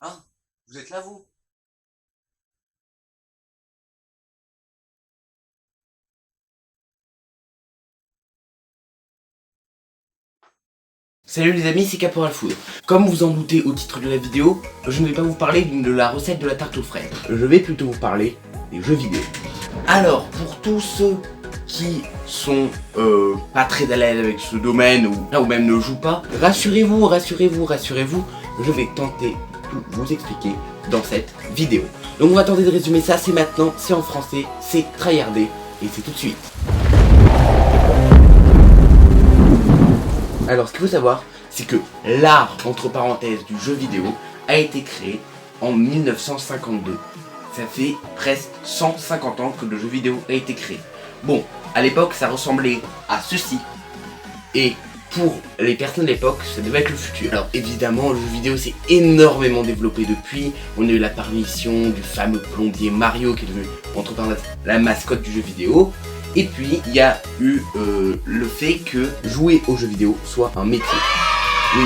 Hein? Vous êtes là, vous? Salut les amis, c'est Caporal Food. Comme vous en doutez au titre de la vidéo, je ne vais pas vous parler de la recette de la tarte aux fraises. Je vais plutôt vous parler des jeux vidéo. Alors, pour tous ceux qui sont pas très à l'aise avec ce domaine ou même ne jouent pas, rassurez-vous, je vais tenter de tout vous expliquer dans cette vidéo. Donc on va tenter de résumer ça, c'est maintenant, c'est en français, c'est tryhardé et c'est tout de suite. Alors ce qu'il faut savoir, c'est que l'art, entre parenthèses, du jeu vidéo a été créé en 1952. Ça fait presque 150 ans que le jeu vidéo a été créé. Bon, à l'époque ça ressemblait à ceci. Et pour les personnes de l'époque, ça devait être le futur. Alors évidemment, le jeu vidéo s'est énormément développé depuis. On a eu l'apparition du fameux plombier Mario qui est devenu, entre parenthèses, la mascotte du jeu vidéo. Et puis, il y a eu le fait que jouer aux jeux vidéo soit un métier. Oui,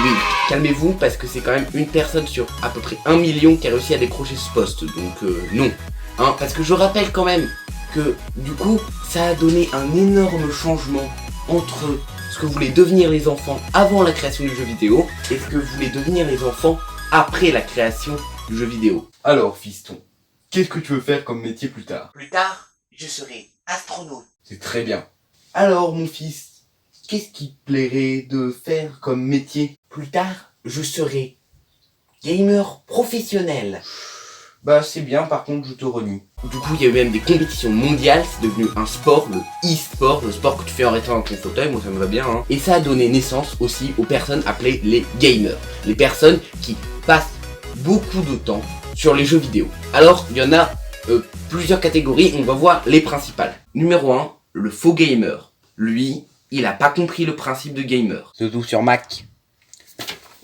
calmez-vous, parce que c'est quand même une personne sur à peu près 1 million qui a réussi à décrocher ce poste. Donc, non. Hein, parce que je rappelle quand même que, du coup, ça a donné un énorme changement entre ce que voulaient devenir les enfants avant la création du jeu vidéo et ce que voulaient devenir les enfants après la création du jeu vidéo. Alors, fiston, qu'est-ce que tu veux faire comme métier plus tard? Plus tard, je serai astronaute. C'est très bien. Alors mon fils, qu'est-ce qui te plairait de faire comme métier? Plus tard, je serai gamer professionnel. Bah c'est bien, par contre je te renie. Du coup il y a eu même des compétitions mondiales, c'est devenu un sport, le e-sport, le sport que tu fais en restant dans ton fauteuil, moi ça me va bien hein. Et ça a donné naissance aussi aux personnes appelées les gamers. Les personnes qui passent beaucoup de temps sur les jeux vidéo. Alors il y en a plusieurs catégories, on va voir les principales. Numéro 1, le faux gamer. Lui, il a pas compris le principe de gamer. Surtout sur Mac.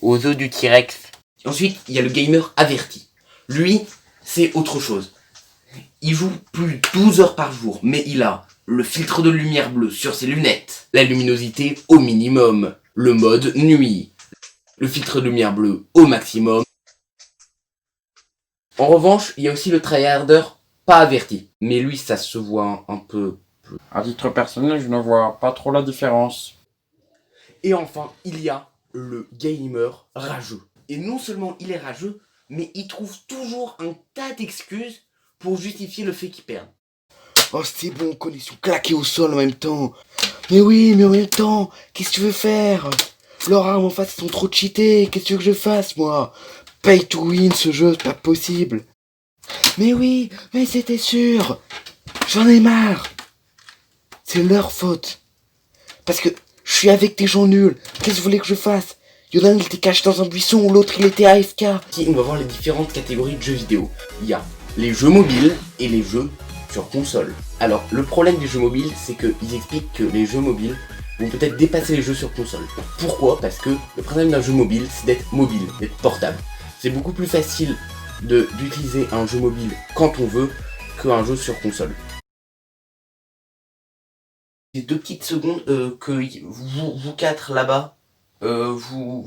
Aux œufs du T-Rex. Ensuite, il y a le gamer averti. Lui, c'est autre chose. Il joue plus de 12 heures par jour, mais il a le filtre de lumière bleue sur ses lunettes, la luminosité au minimum, le mode nuit, le filtre de lumière bleue au maximum. En revanche, il y a aussi le tryharder pas averti. Mais lui, ça se voit un peu plus. À titre personnel, je ne vois pas trop la différence. Et enfin, il y a le gamer rageux. Et non seulement il est rageux, mais il trouve toujours un tas d'excuses pour justifier le fait qu'il perd. Oh c'est bon, connexion claquée au sol en même temps. Mais oui, mais en même temps, qu'est-ce que tu veux faire? Leurs armes en face sont trop cheatées, qu'est-ce que tu veux que je fasse moi? Pay to win ce jeu, c'est pas possible. Mais oui, mais c'était sûr. J'en ai marre. C'est leur faute. Parce que je suis avec des gens nuls. Qu'est-ce que vous voulez que je fasse? Il y en a un qui était caché dans un buisson, l'autre il était AFK. Ici, on va voir les différentes catégories de jeux vidéo. Il y a les jeux mobiles et les jeux sur console. Alors, le problème des jeux mobiles, c'est qu'ils expliquent que les jeux mobiles vont peut-être dépasser les jeux sur console. Pourquoi? Parce que le principe d'un jeu mobile, c'est d'être mobile, d'être portable. C'est beaucoup plus facile d'utiliser un jeu mobile quand on veut qu'un jeu sur console. Les 2 petites secondes que vous quatre là-bas, vous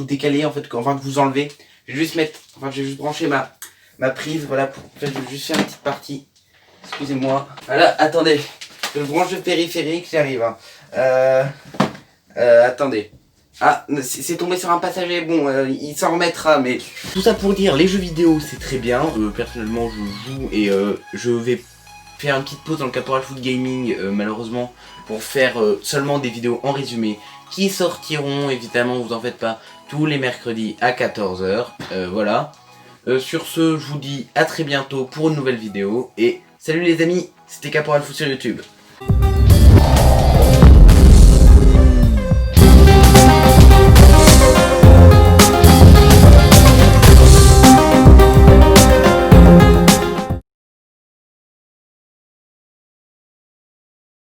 décalez en fait, enfin que vous enlevez. Je vais juste brancher ma prise, voilà, je vais juste faire une petite partie. Excusez-moi. Voilà, attendez. Je branche le périphérique, j'arrive. Hein. Attendez. Ah, c'est tombé sur un passager, bon, il s'en remettra, mais... Tout ça pour dire, les jeux vidéo, c'est très bien. Personnellement, je joue et je vais faire une petite pause dans le Caporal Food Gaming, malheureusement, pour faire seulement des vidéos en résumé, qui sortiront, évidemment, vous en faites pas, tous les mercredis à 14 h. Voilà. Sur ce, je vous dis à très bientôt pour une nouvelle vidéo, et salut les amis, c'était Caporal Food sur YouTube.